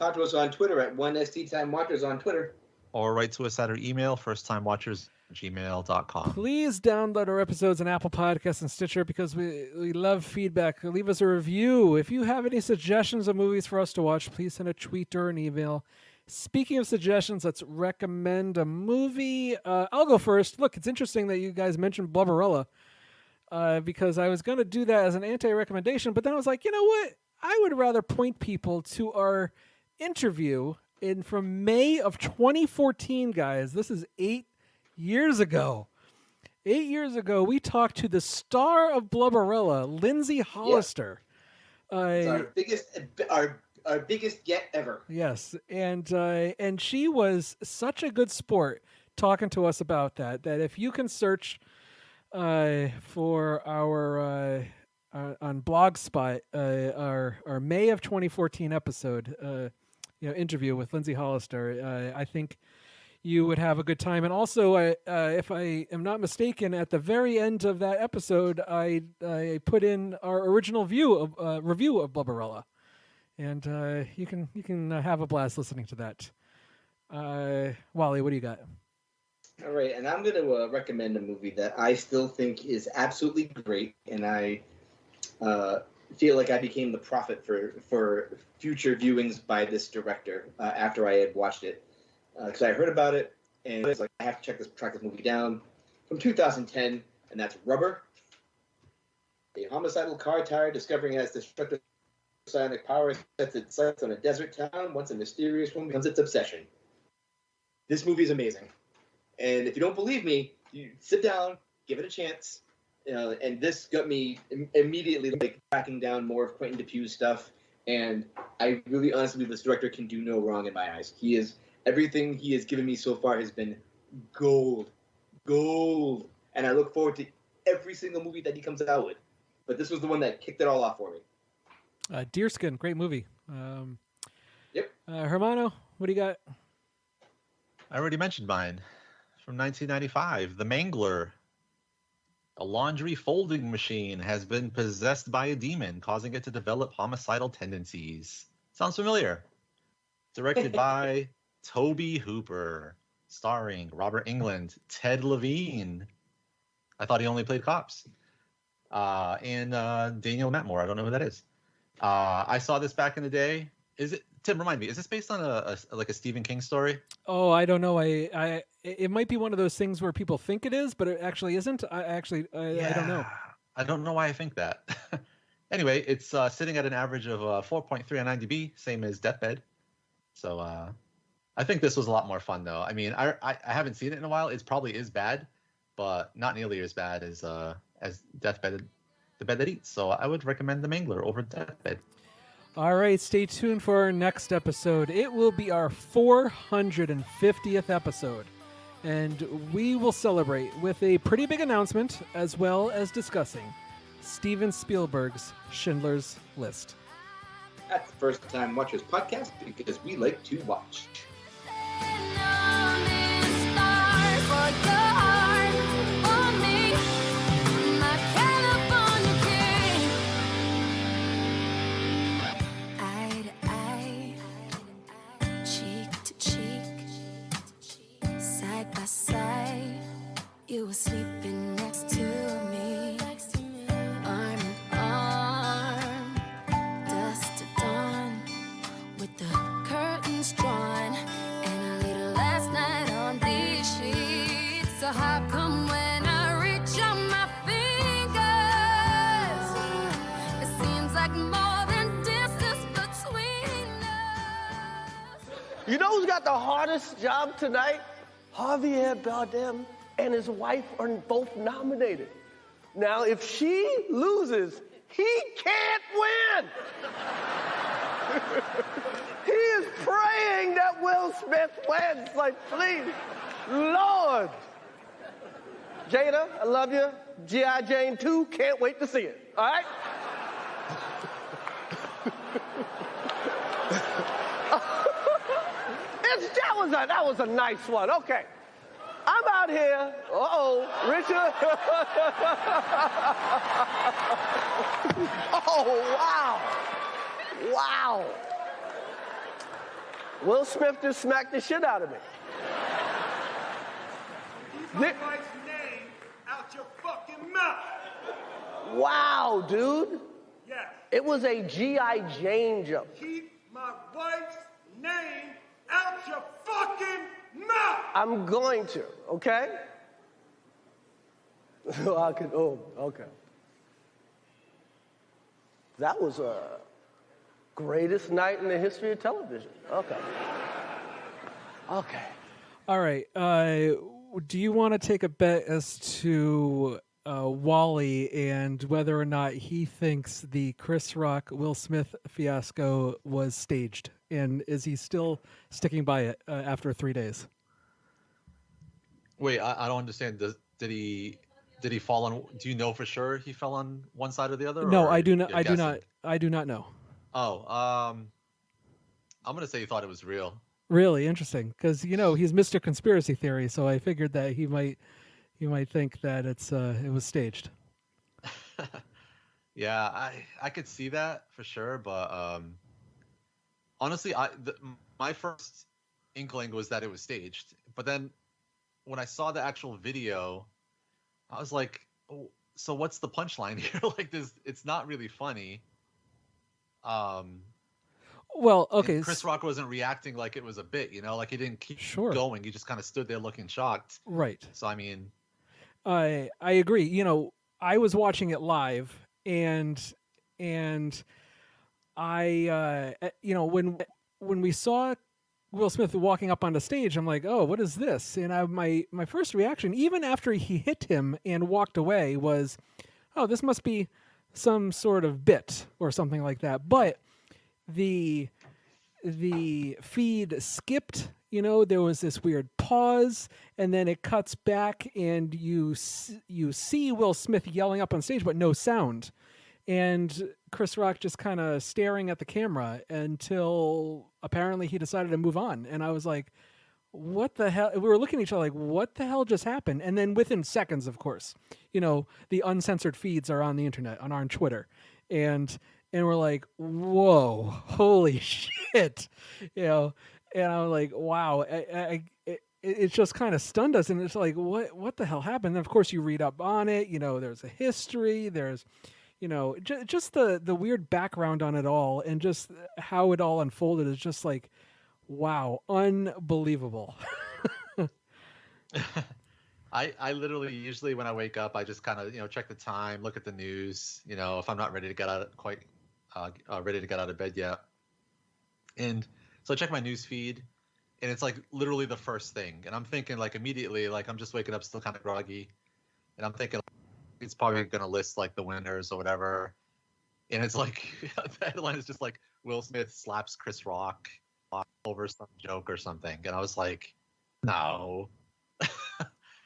Talk to us on Twitter at 1STTimeWatchers on Twitter. Or write to us at our email, firsttimewatchers@gmail.com. Please download our episodes on Apple Podcasts and Stitcher because we love feedback. Leave us a review. If you have any suggestions of movies for us to watch, please send a tweet or an email. Speaking of suggestions, let's recommend a movie. I'll go first. Look, it's interesting that you guys mentioned Blubberella because I was going to do that as an anti-recommendation, but then I was like, you know what? I would rather point people to our interview from May of 2014, guys. This is 8 years ago. 8 years ago, we talked to the star of Blubberella, Lindsay Hollister. It's our biggest yet ever. Yes, and she was such a good sport talking to us about that if you can search for our on Blogspot our May of 2014 episode interview with Lindsay Hollister, I think you would have a good time. And also, if I am not mistaken, at the very end of that episode, I put in our original review of Blubberella. And you can have a blast listening to that. Wally, what do you got? All right, and I'm going to recommend a movie that I still think is absolutely great, and I feel like I became the prophet for future viewings by this director after I had watched it, because I heard about it, and I was like, I have to track this movie down. From 2010, and that's Rubber. A homicidal car tire discovering it has destructive psionic power sets its sights on a desert town once a mysterious woman becomes its obsession. This movie is amazing. And if you don't believe me, you sit down, give it a chance. And this got me immediately tracking down more of Quentin Dupuy's stuff. And I really honestly believe this director can do no wrong in my eyes. Everything he has given me so far has been gold. Gold. And I look forward to every single movie that he comes out with. But this was the one that kicked it all off for me. Deerskin, great movie. Yep. Hermano, what do you got? I already mentioned mine. From 1995, The Mangler. A laundry folding machine has been possessed by a demon, causing it to develop homicidal tendencies. Sounds familiar. Directed by Toby Hooper. Starring Robert Englund, Ted Levine. I thought he only played cops. and Daniel Matmore. I don't know who that is. I saw this back in the day. Is it, Tim, remind me, is this based on a Stephen King story? Oh, I don't know. It might be one of those things where people think it is, but it actually isn't. I don't know. I don't know why I think that. Anyway, it's sitting at an average of 4.3 on IMDb, same as Deathbed. So I think this was a lot more fun, though. I mean, I haven't seen it in a while. It probably is bad, but not nearly as bad as Deathbed, The Bed That Eats. So I would recommend The Mangler over Deathbed. All right, stay tuned for our next episode. It will be our 450th episode, and we will celebrate with a pretty big announcement as well as discussing Steven Spielberg's Schindler's List. That's the First Time Watchers podcast because we like to watch. You were sleeping next to me, arm in arm, dusk to dawn, with the curtains drawn, and a little last night on these sheets. So how come when I reach on my fingers, it seems like more than distance between us? You know who's got the hardest job tonight? Javier Bardem and his wife are both nominated. Now, if she loses, he can't win. He is praying that Will Smith wins. Like, please, Lord. Jada, I love you. G.I. Jane 2, can't wait to see it. All right? That was a nice one. Okay. I'm out here. Richard. Oh, wow. Wow. Will Smith just smacked the shit out of me. Keep my wife's name out your fucking mouth. Wow, dude. Yes. It was a G.I. Jane joke. Keep my wife's name out your fucking mouth. I'm going to, okay? Okay. That was a greatest night in the history of television. Okay. Okay. All right. Do you want to take a bet as to Wally and whether or not he thinks the Chris Rock Will Smith fiasco was staged, and is he still sticking by it after 3 days? Wait, I don't understand. Did he fall on? Do you know for sure he fell on one side or the other? No, or I do not. you're I do guessing? not. I do not know. Oh, I'm gonna say he thought it was real. Really interesting, because he's Mr. Conspiracy Theory, so I figured that he might think that it was staged. Yeah, I could see that for sure, but honestly, my first inkling was that it was staged, but then when I saw the actual video, I was like, oh, so what's the punchline here? Like this, it's not really funny. Well, okay. Chris Rock wasn't reacting like it was a bit, like he didn't keep going. He just kind of stood there looking shocked. Right. So I mean, I agree. I was watching it live, and I when we saw Will Smith walking up on the stage, I'm like, oh, what is this? And my first reaction, even after he hit him and walked away, was, oh, this must be some sort of bit or something like that. But the feed skipped. There was this weird pause, and then it cuts back, and you see Will Smith yelling up on stage, but no sound. And Chris Rock just kind of staring at the camera until apparently he decided to move on. And I was like, what the hell? We were looking at each other like, what the hell just happened? And then within seconds, of course, the uncensored feeds are on the internet, on our Twitter. And we're like, whoa, holy shit. And I was like, wow. it just kind of stunned us, and it's like, what the hell happened? And of course, you read up on it. There's a history. There's, just the weird background on it all, and just how it all unfolded is just like, wow, unbelievable. I literally usually when I wake up, I just kind of check the time, look at the news. If I'm not ready to get out ready to get out of bed yet, and so I check my news feed, and it's like literally the first thing, and I'm thinking like immediately, like I'm just waking up still kind of groggy, and I'm thinking it's probably gonna list like the winners or whatever, and it's like the headline is just like Will Smith slaps Chris Rock over some joke or something, and I was like, no.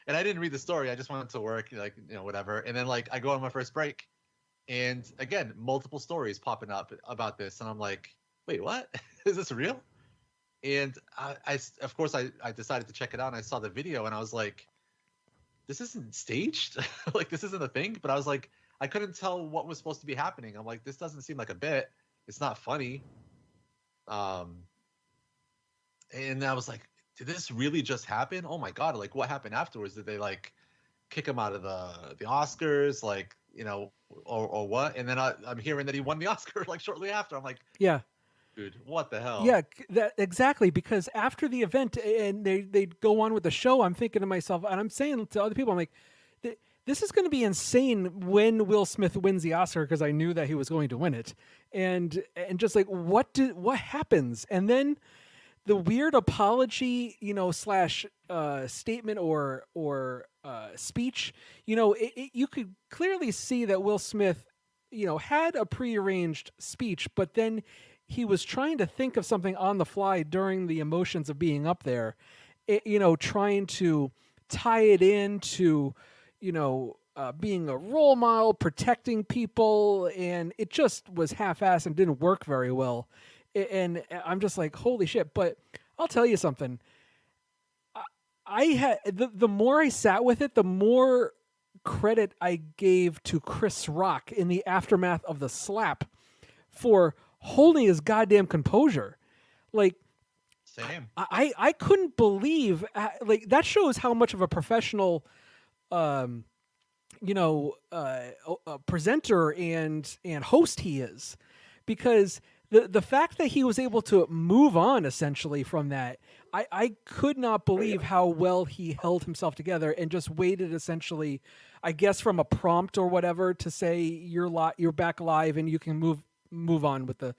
And I didn't read the story. I just went to work, whatever. And then like I go on my first break, and again, multiple stories popping up about this, and I'm like, wait, what? Is this real? And I of course, I decided to check it out, and I saw the video, and I was like, this isn't staged. Like this isn't a thing. But I was like, I couldn't tell what was supposed to be happening. I'm like, this doesn't seem like a bit. It's not funny. And I was like, did this really just happen? Oh my God. Like what happened afterwards? Did they like kick him out of the Oscars? Like, or what? And then I'm hearing that he won the Oscar like shortly after. I'm like, yeah, dude, what the hell? Yeah, exactly. Because after the event and they go on with the show, I'm thinking to myself, and I'm saying to other people, I'm like, this is going to be insane when Will Smith wins the Oscar, because I knew that he was going to win it, and just like what happens, and then the weird apology, slash statement or speech, you could clearly see that Will Smith, had a prearranged speech, but then he was trying to think of something on the fly during the emotions of being up there, trying to tie it into, being a role model, protecting people, and it just was half-assed and didn't work very well. And I'm just like, holy shit. But I'll tell you something. I had the more I sat with it, the more credit I gave to Chris Rock in the aftermath of the slap for holding his goddamn composure. Like, same. I couldn't believe, like, that shows how much of a professional, presenter and host he is, because the fact that he was able to move on essentially from that, I could not believe how well he held himself together and just waited essentially, I guess, from a prompt or whatever to say you're back live and you can move on with the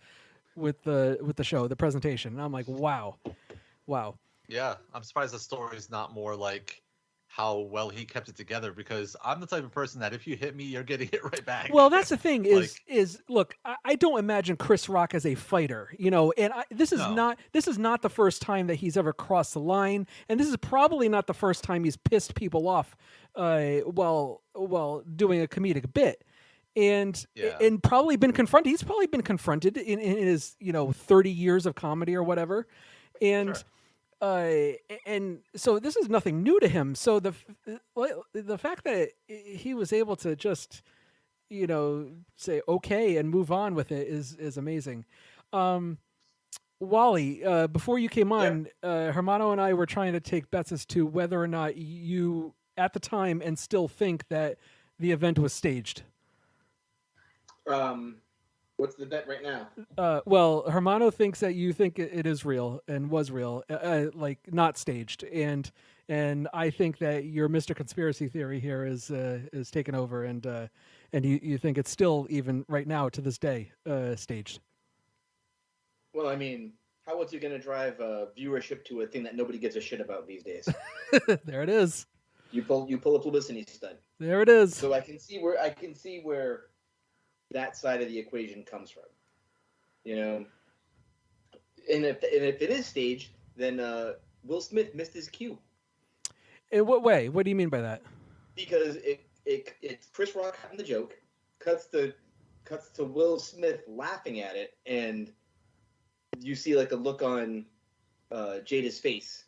show, the presentation. And I'm like, wow. Yeah, I'm surprised the story is not more like how well he kept it together, because I'm the type of person that if you hit me, you're getting hit right back. Well, that's the thing is look, I don't imagine Chris Rock as a fighter, and this is not the first time that he's ever crossed the line, and this is probably not the first time he's pissed people off while doing a comedic bit. And probably been confronted. He's probably been confronted in his 30 years of comedy or whatever, and Sure. And so this is nothing new to him. So the fact that he was able to just say okay and move on with it is amazing. Wally, before you came on, Hermano and I were trying to take bets as to whether or not you at the time and still think that the event was staged. What's the bet right now? Well, Hermano thinks that you think it is real and was real, like not staged, and I think that your Mr. Conspiracy theory here is taken over, and you think it's still, even right now to this day, staged. Well, I mean, how else are you going to drive viewership to a thing that nobody gives a shit about these days? There it is. You pull a publicity stunt. There it is. So I can see where that side of the equation comes from, and if it is staged, then Will Smith missed his cue. In what way? What do you mean by that? Because it's Chris Rock having the joke, cuts to Will Smith laughing at it, and you see like a look on Jada's face,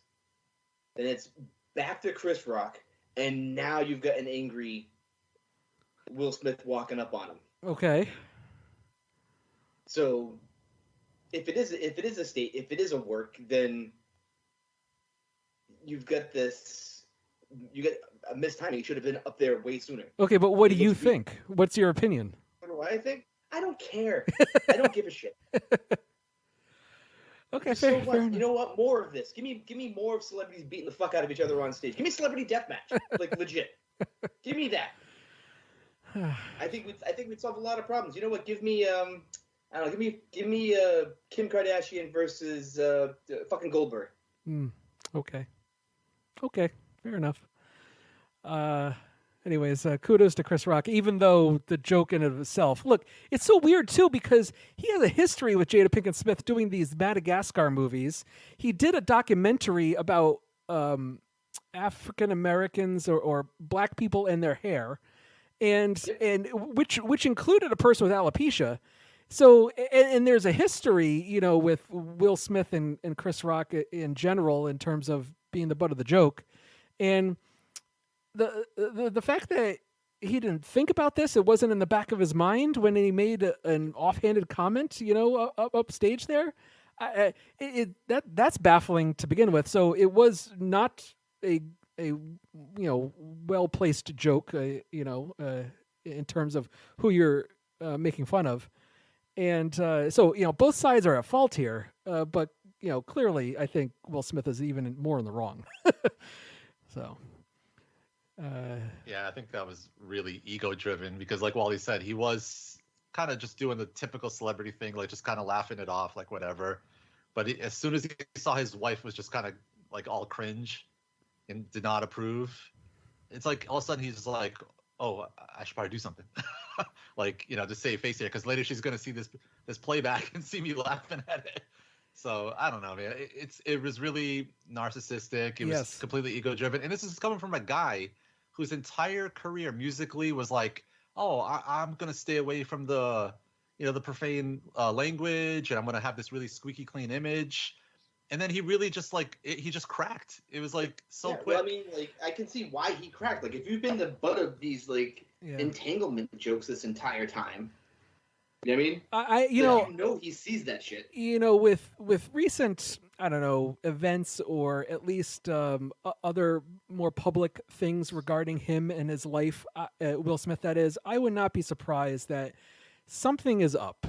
and it's back to Chris Rock, and now you've got an angry Will Smith walking up on him. Okay. So, if it is a work, then you've got this, you get a missed timing. It should have been up there way sooner. Okay, but what do you think? What's your opinion? What do I think? I don't care. I don't give a shit. Okay, so fair what? enough. You know what? More of this. Give me more of celebrities beating the fuck out of each other on stage. Give me celebrity deathmatch, like legit. Give me that. I think we'd solve a lot of problems. You know what? Give me I don't know. Give me Kim Kardashian versus fucking Goldberg. Okay, fair enough. Anyways, kudos to Chris Rock, even though the joke in of itself. Look, it's so weird, too, because he has a history with Jada Pinkett Smith doing these Madagascar movies. He did a documentary about African Americans or black people and their hair, and which included a person with alopecia. So, and there's a history, with Will Smith and Chris Rock in general in terms of being the butt of the joke. And the fact that he didn't think about this, it wasn't in the back of his mind when he made an offhanded comment, upstage there. That's baffling to begin with. So it was not a well-placed joke, in terms of who you're making fun of. And so, both sides are at fault here. But, clearly I think Will Smith is even more in the wrong. So... yeah, I think that was really ego-driven because, like Wally said, he was kind of just doing the typical celebrity thing, like just kind of laughing it off, like whatever. But as soon as he saw his wife was just kind of like all cringe and did not approve, it's like all of a sudden he's just like, "Oh, I should probably do something," like to save face here because later she's gonna see this playback and see me laughing at it. So I don't know, man. It was really narcissistic. It was completely ego-driven, and this is coming from a guy whose entire career musically was like, oh, I'm gonna stay away from the the profane language, and I'm gonna have this really squeaky clean image. And then he really just he just cracked. It was like so quick. Well, I mean, I can see why he cracked. Like, if you've been the butt of these entanglement jokes this entire time, you know what I mean? He sees that shit. With recent, I don't know, events or at least other more public things regarding him and his life, Will Smith, that is, I would not be surprised that something is up,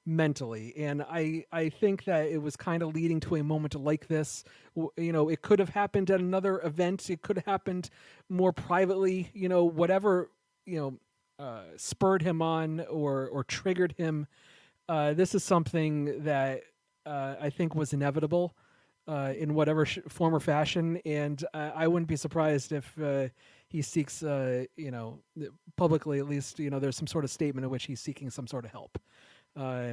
mentally. And I think that it was kind of leading to a moment like this. It could have happened at another event. It could have happened more privately, whatever, spurred him on or triggered him. This is something that I think was inevitable in whatever form or fashion, and I wouldn't be surprised if he seeks, publicly at least, there's some sort of statement in which he's seeking some sort of help.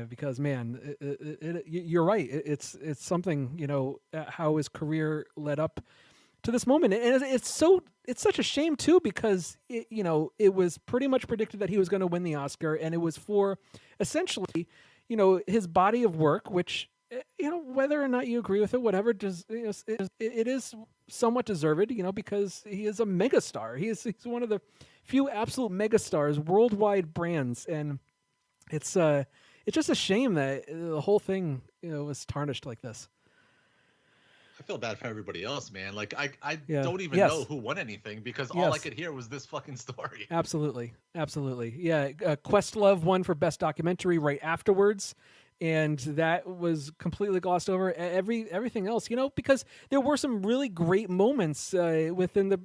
Because man, you're right. It's something, how his career led up to this moment, and it's such a shame too, because it was pretty much predicted that he was going to win the Oscar, and it was for essentially, his body of work, which, whether or not you agree with it, whatever, it is somewhat deserved, because he is a megastar. He's one of the few absolute megastars, worldwide brands, and it's just a shame that the whole thing, was tarnished like this. I feel bad for everybody else, man. Like I don't even know who won anything because all I could hear was this fucking story. Absolutely. Yeah, Questlove won for Best Documentary right afterwards, and that was completely glossed over. Everything else, because there were some really great moments within the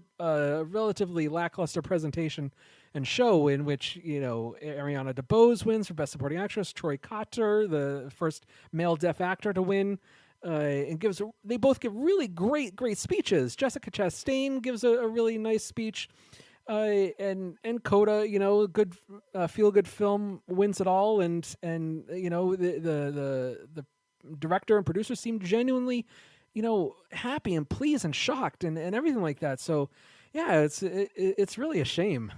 relatively lackluster presentation and show in which, Ariana DeBose wins for Best Supporting Actress, Troy Cotter, the first male deaf actor to win. And they both give really great speeches. Jessica Chastain gives a really nice speech, and Coda, good feel good film wins it all, and the director and producer seemed genuinely, happy and pleased and shocked and everything like that. So yeah, it's really a shame.